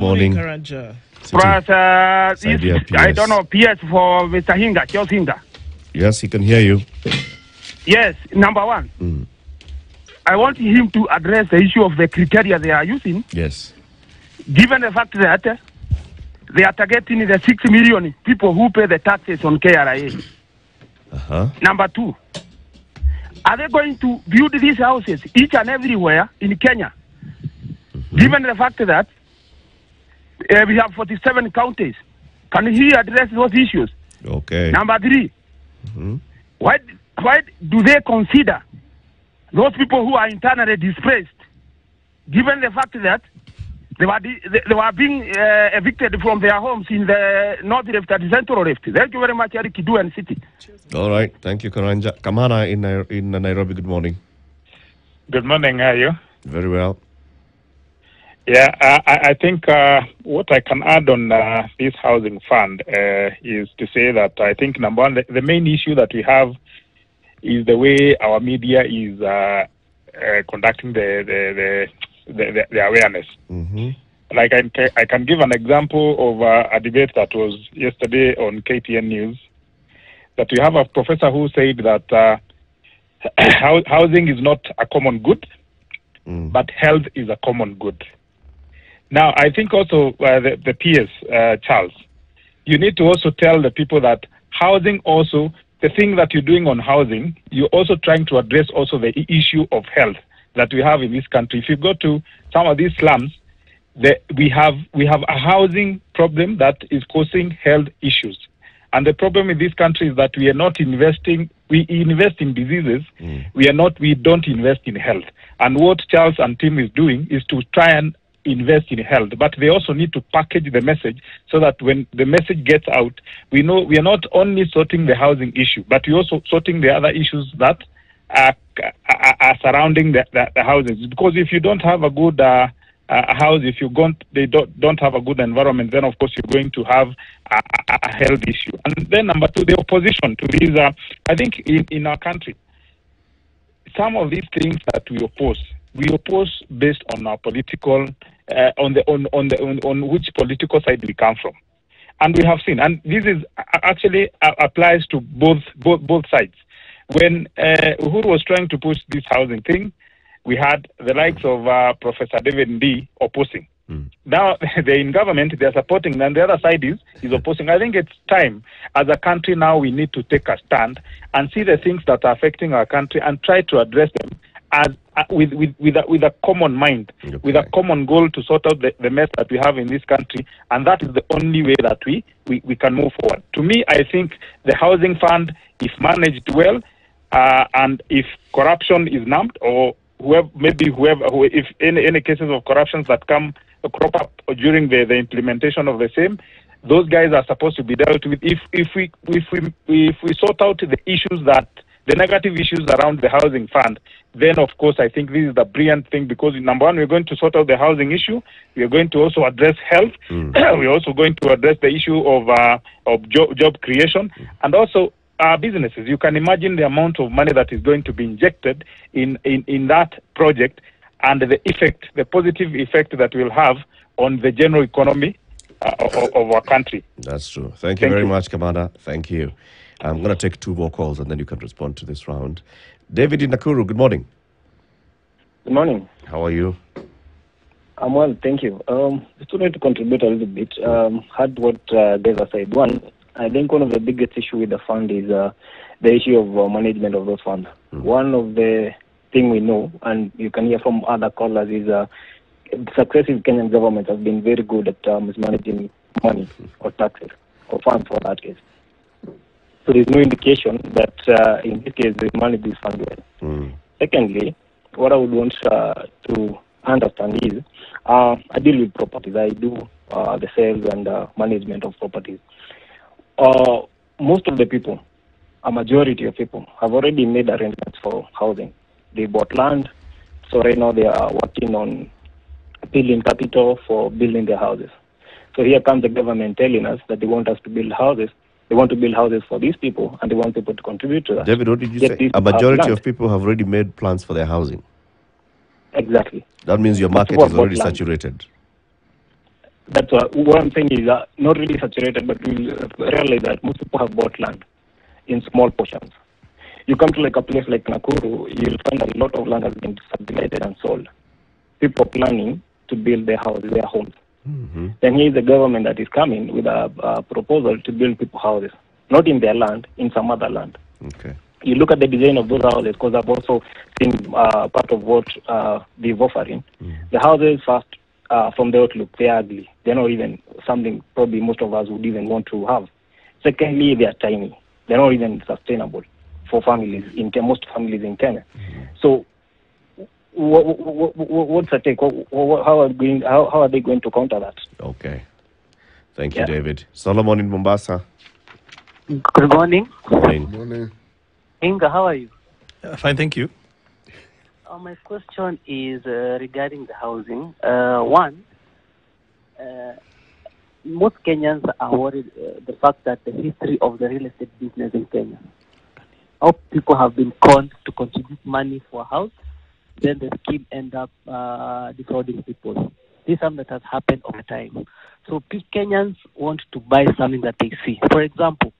morning. Karanja. I don't know, PS for Mr. Hinga, Charles Hinga. Yes, he can hear you. Yes, number one. I want him to address the issue of the criteria they are using. Yes. Given the fact that they are targeting the 6 million people who pay the taxes on KRA. Number two, are they going to build these houses each and everywhere in Kenya? Given the fact that we have 47 counties, can he address those issues? Okay. Number three, why do they consider those people who are internally displaced, given the fact that they were being evicted from their homes in the North Rift and Central Rift? Thank you very much, Eric Kidu and City. All right. Thank you, Karanja. Kamana in Nairobi, good morning. Good morning. How are you? Very well. Yeah, I think what I can add on this housing fund is to say that I think, number one, the main issue that we have is the way our media is conducting the awareness. Like I can give an example of a debate that was yesterday on KTN News, that we have a professor who said that housing is not a common good, but health is a common good. Now, I think also the PS, Charles, you need to also tell the people that housing also, the thing that you're doing on housing, you're also trying to address also the issue of health that we have in this country. If you go to some of these slums, we have a housing problem that is causing health issues. And the problem in this country is that we are not investing. We invest in diseases. We don't invest in health. And what Charles and team is doing is to try and invest in health, but they also need to package the message so that when the message gets out, we know we are not only sorting the housing issue, but we're also sorting the other issues that are surrounding the houses. Because if you don't have a good house, if you don't have a good environment, then of course you're going to have a health issue. And then number two, the opposition to these. I think in our country, some of these things that we oppose based on our political, on which political side we come from, and we have seen, and this is actually applies to both sides. When Uhuru was trying to push this housing thing, we had the likes of Professor David Ndii opposing. Now they're in government, they're supporting, and the other side is opposing. I think it's time as a country now we need to take a stand and see the things that are affecting our country and try to address them as with a common mind, with a common goal to sort out the mess that we have in this country, and that is the only way that we can move forward. To me, I think the housing fund, if managed well, and if corruption is numbed, or if any cases of corruptions that crop up during the implementation of the same, those guys are supposed to be dealt with. If we sort out the negative issues around the housing fund, then of course I think this is the brilliant thing, because number one, we're going to sort out the housing issue. We are going to also address health. We're also going to address the issue of job creation, and also businesses. You can imagine the amount of money that is going to be injected in that project, and the positive effect that will have on the general economy of our country. That's true. Thank you very much, Kamanda. Thank you. I'm going to take 2 more calls and then you can respond to this round. David in Nakuru, good morning. Good morning. How are you? I'm well, thank you. Just wanted to contribute a little bit. Had what Deva said. One, I think one of the biggest issue with the fund is the issue of management of those funds. One of the thing we know, and you can hear from other callers, is successive Kenyan government has been very good at mismanaging money or taxes or funds for that case. So there's no indication that in this case they manage this fund well. Secondly, what I would want to understand is I deal with properties. I do the sales and management of properties. Most of the people, a majority of people, have already made arrangements for housing. They bought land, so right now they are working on building capital for building their houses. So here comes the government telling us that they want us to build houses. They want to build houses for these people, and they want people to contribute to that. David, what did you say? A majority of people have already made plans for their housing. Exactly. That means your market is already saturated. That's what I'm saying is not really saturated, but we realize that most people have bought land in small portions. You come to like a place like Nakuru, you'll find a lot of land has been subdivided and sold. People planning to build their houses, their homes. Mm-hmm. Then here's the government that is coming with a proposal to build people houses, not in their land, in some other land. Okay. You look at the design of those houses, because I've also seen part of what they've offering. The houses, first, from the outlook, they're ugly. They're not even something probably most of us would even want to have. Secondly, they are tiny. They're not even sustainable for families, most families in Kenya. So what's the take? How are they going to counter that? Okay. Thank you, David. Solomon in Mombasa. Good morning. Morning. Morning. Hinga, how are you? Fine, thank you. My question is regarding the housing. One, most Kenyans are worried the fact that the history of the real estate business in Kenya. How people have been conned to contribute money for a house, then the scheme end up defrauding people. This is something that has happened over time. So Kenyans want to buy something that they see. For example,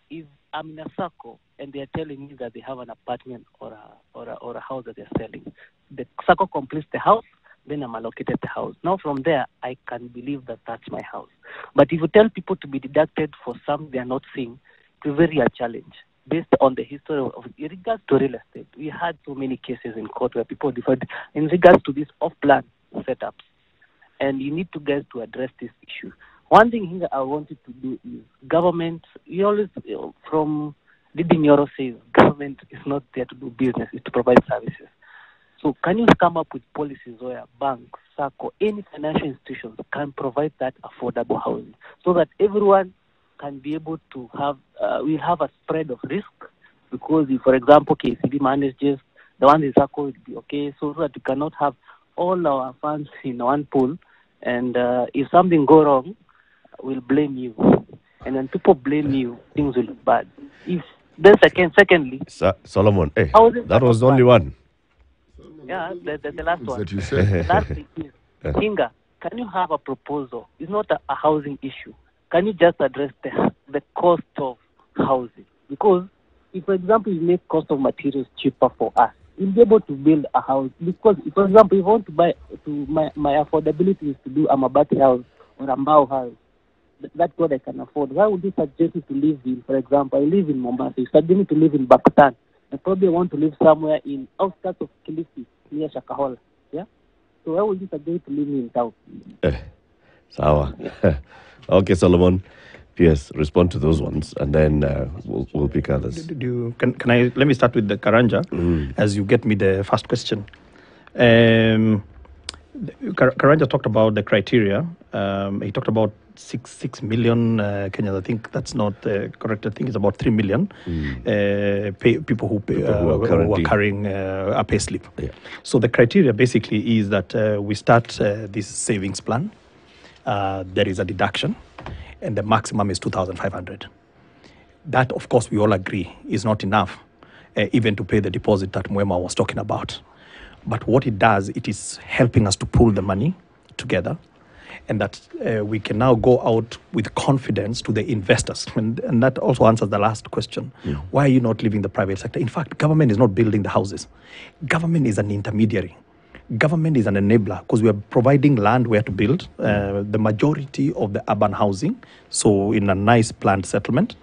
if I'm in a circle and they are telling me that they have an apartment or a house that they're selling, the circle completes the house, then I'm allocated the house. Now from there, I can believe that that's my house. But if you tell people to be deducted for something they are not seeing, it's a very real challenge. Based on the history of in regards to real estate, we had so many cases in court where people deferred in regards to these off-plan setups. And you need to get to address this issue. One thing here I wanted to do is government, you always, from Didi Nyoro says, government is not there to do business, it's to provide services. So can you come up with policies where banks, SACCO, any financial institutions can provide that affordable housing so that everyone can be able to have, we'll have a spread of risk because if, for example, KCB manages, the one in SACCO will be okay, so that we cannot have all our funds in one pool and if something go wrong, we'll blame you. And when people blame you, things will look bad. If then secondly, Solomon, hey, that was the only one. Yeah, the last one. That you said. Last thing is, Hinga, can you have a proposal? It's not a housing issue. Can you just address the cost of housing? Because if, for example, you make cost of materials cheaper for us, we'll be able to build a house. Because, for example, if you want to buy, my affordability is to do a mabati house or a mbao house. That's what I can afford. Why would you suggest me to live in, for example, I live in Mombasa. You suggest me to live in Bakutan. I probably want to live somewhere in outskirts of Kilifi, near Shakahola. Yeah? So why would you suggest to live in town? Sawa. Okay, Solomon. Yes, respond to those ones, and then we'll pick others. Can I? Let me start with the Karanja, as you get me the first question. Karanja talked about the criteria. He talked about 6 million Kenyans. I think that's not correct. I think it's about 3 million people who are carrying a pay slip. Yeah. So the criteria basically is that we start this savings plan. There is a deduction, and the maximum is 2,500. That, of course, we all agree is not enough, even to pay the deposit that Mwema was talking about. But what it does, it is helping us to pool the money together, and that we can now go out with confidence to the investors. And that also answers the last question. Yeah. Why are you not leaving the private sector? In fact, government is not building the houses. Government is an intermediary. Government is an enabler because we are providing land where to build the majority of the urban housing. So in a nice planned settlement,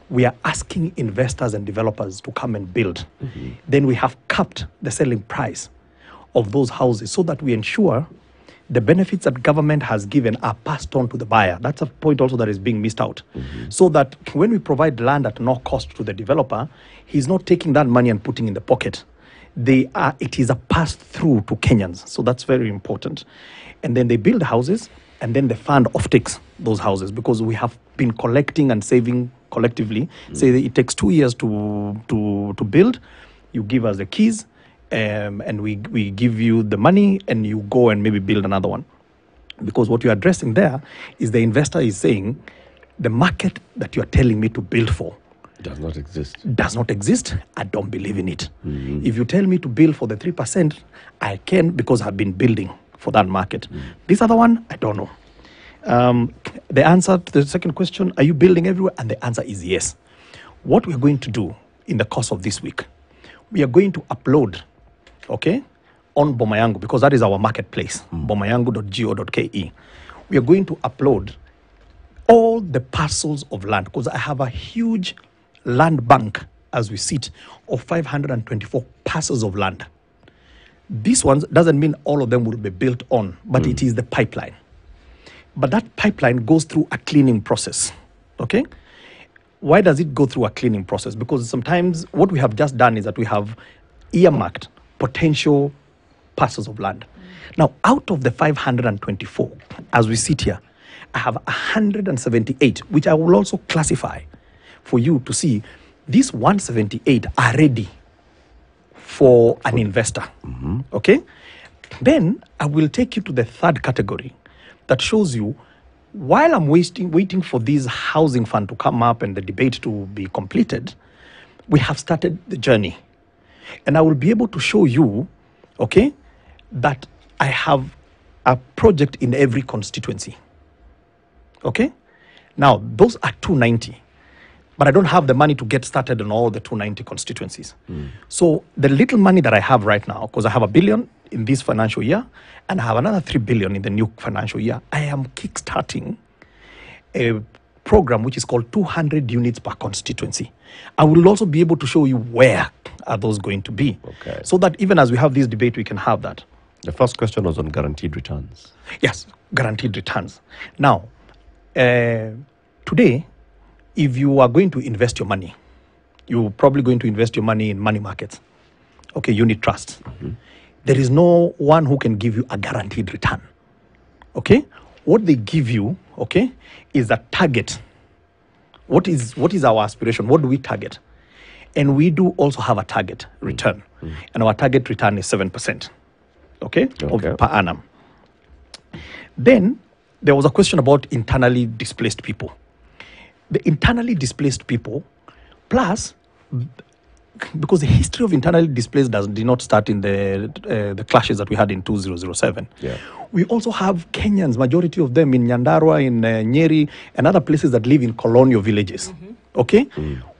we are asking investors and developers to come and build. Then we have capped the selling price of those houses so that we ensure the benefits that government has given are passed on to the buyer. That's a point also that is being missed out. So that when we provide land at no cost to the developer, he's not taking that money and putting in the pocket. It is a pass-through to Kenyans. So that's very important. And then they build houses, and then the fund offtakes those houses because we have been collecting and saving collectively. Say it takes 2 years to build. You give us the keys, and we give you the money, and you go and maybe build another one. Because what you're addressing there is the investor is saying, the market that you're telling me to build for does not exist. Does not exist. I don't believe in it. If you tell me to build for the 3%, I can because I've been building for that market. This other one, I don't know. The answer to the second question, are you building everywhere? And the answer is yes. What we're going to do in the course of this week, we are going to upload, okay, on Boma Yangu, because that is our marketplace, bomayangu.go.ke. We are going to upload all the parcels of land, because I have a huge land bank as we sit of 524 parcels of land. This one doesn't mean all of them will be built on, but it is the pipeline. But that pipeline goes through a cleaning process, okay? Why does it go through a cleaning process? Because sometimes what we have just done is that we have earmarked potential parcels of land. Now, out of the 524, as we sit here, I have 178, which I will also classify for you to see. These 178 are ready for an investor, okay? Then I will take you to the third category that shows you, while I'm waiting for this housing fund to come up and the debate to be completed, we have started the journey. And I will be able to show you, okay, that I have a project in every constituency. Okay? Now, those are 290. But I don't have the money to get started on all the 290 constituencies. So the little money that I have right now, because I have $1 billion in this financial year, and I have another $3 billion in the new financial year, I am kickstarting a program which is called 200 units per constituency. I will also be able to show you where are those going to be. Okay. So that even as we have this debate, we can have that. The first question was on guaranteed returns. Yes, guaranteed returns. Now, today, if you are going to invest your money, you're probably going to invest your money in money markets, okay, unit trusts. There is no one who can give you a guaranteed return, okay? What they give you, okay, is a target. What is our aspiration? What do we target? And we do also have a target return. And our target return is 7%, okay, per annum. Then there was a question about internally displaced people. The internally displaced people, plus, because the history of internally displaced did not start in the clashes that we had in 2007. Yeah. We also have Kenyans, majority of them in Nyandarua, in Nyeri, and other places that live in colonial villages. Okay?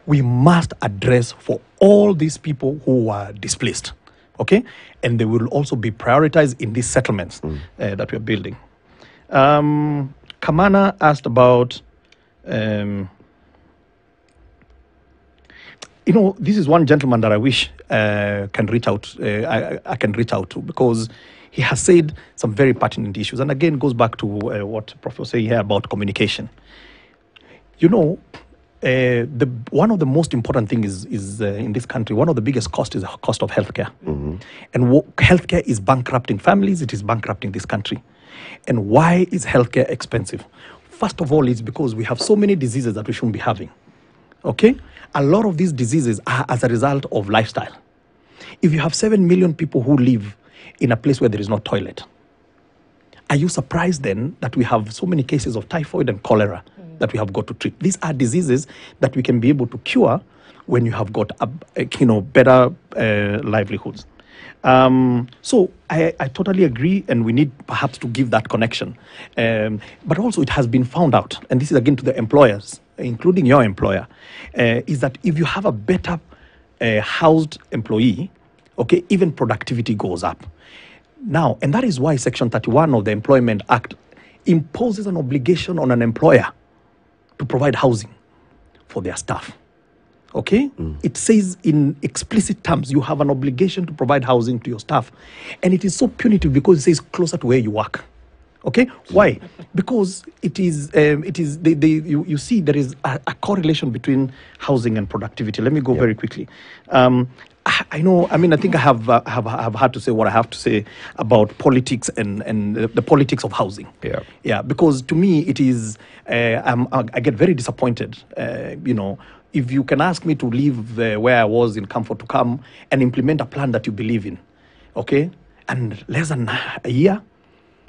We must address for all these people who are displaced. Okay? And they will also be prioritized in these settlements that we're building. Kamana asked about, you know, this is one gentleman that I wish can reach out. I can reach out to, because he has said some very pertinent issues, and again goes back to what Prof was saying here about communication. You know, one of the most important things is in this country, one of the biggest costs is the cost of healthcare, and healthcare is bankrupting families. It is bankrupting this country. And why is healthcare expensive? First of all, it's because we have so many diseases that we shouldn't be having. Okay? A lot of these diseases are as a result of lifestyle. If you have 7 million people who live in a place where there is no toilet, are you surprised then that we have so many cases of typhoid and cholera that we have got to treat? These are diseases that we can be able to cure when you have got better livelihoods. So I totally agree, and we need perhaps to give that connection. But also it has been found out, and this is again to the employers, including your employer, is that if you have a better housed employee, okay, even productivity goes up. Now, and that is why Section 31 of the Employment Act imposes an obligation on an employer to provide housing for their staff. Okay? It says in explicit terms, you have an obligation to provide housing to your staff. And it is so punitive because it says closer to where you work. Okay? Why? Because you see there is a correlation between housing and productivity. Let me go very quickly. I think I have had to say what I have to say about politics and the politics of housing. Yeah, because to me it is, I get very disappointed, if you can ask me to leave where I was in comfort to come and implement a plan that you believe in, okay? And less than a year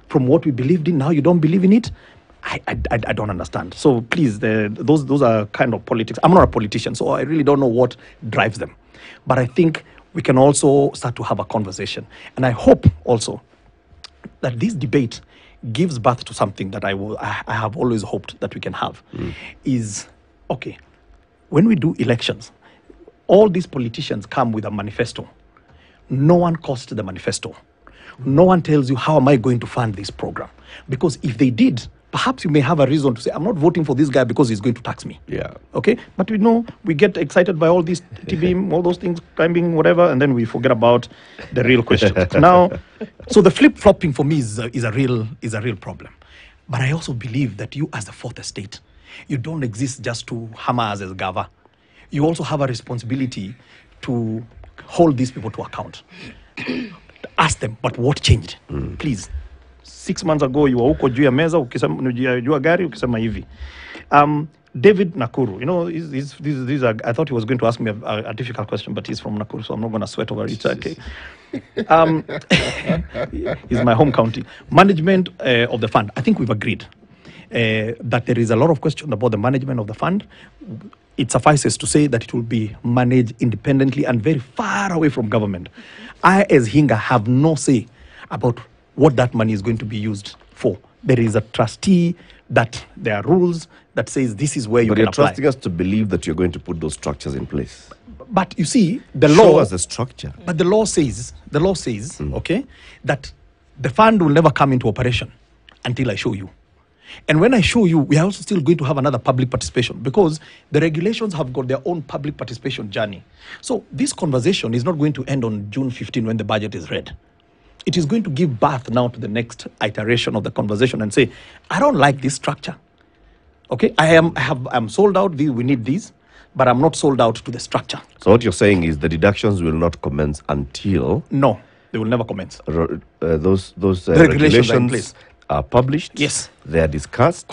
from what we believed in, now you don't believe in it, I don't understand. So please, those are kind of politics. I'm not a politician, so I really don't know what drives them. But I think we can also start to have a conversation. And I hope also that this debate gives birth to something that I have always hoped that we can have. Is, okay, when we do elections, all these politicians come with a manifesto. No one costs the manifesto. No one tells you, how am I going to fund this program? Because if they did, perhaps you may have a reason to say, I'm not voting for this guy because he's going to tax me. Yeah. Okay? But we know, we get excited by all these TBM, all those things, climbing, whatever, and then we forget about the real question. Now, so the flip-flopping for me is a real problem. But I also believe that you, as the fourth estate, you don't exist just to hammer us as Gava. You also have a responsibility to hold these people to account. Ask them, but what changed? Please. 6 months ago, you were huko juu ya meza, juu ya gari, ukisema hivi. David Nakuru, you know, these are, I thought he was going to ask me a difficult question, but he's from Nakuru, so I'm not going to sweat over it. Okay. He's my home county. Management of the fund, I think we've agreed that there is a lot of question about the management of the fund. It suffices to say that it will be managed independently and very far away from government. I, as Hinga, have no say about what that money is going to be used for. There is a trustee, that there are rules that says this is where you can apply. But you're trusting us to believe that you're going to put those structures in place. But you see, the law... Show us the structure. But the law says, okay, that the fund will never come into operation until I show you. And when I show you, we are also still going to have another public participation because the regulations have got their own public participation journey. So this conversation is not going to end on June 15 when the budget is read. It is going to give birth now to the next iteration of the conversation and say, I don't like this structure. Okay, I'm sold out, we need these, but I'm not sold out to the structure. So what you're saying is the deductions will not commence until... No, they will never commence. Those regulations are in place. Are published. Yes. They are discussed.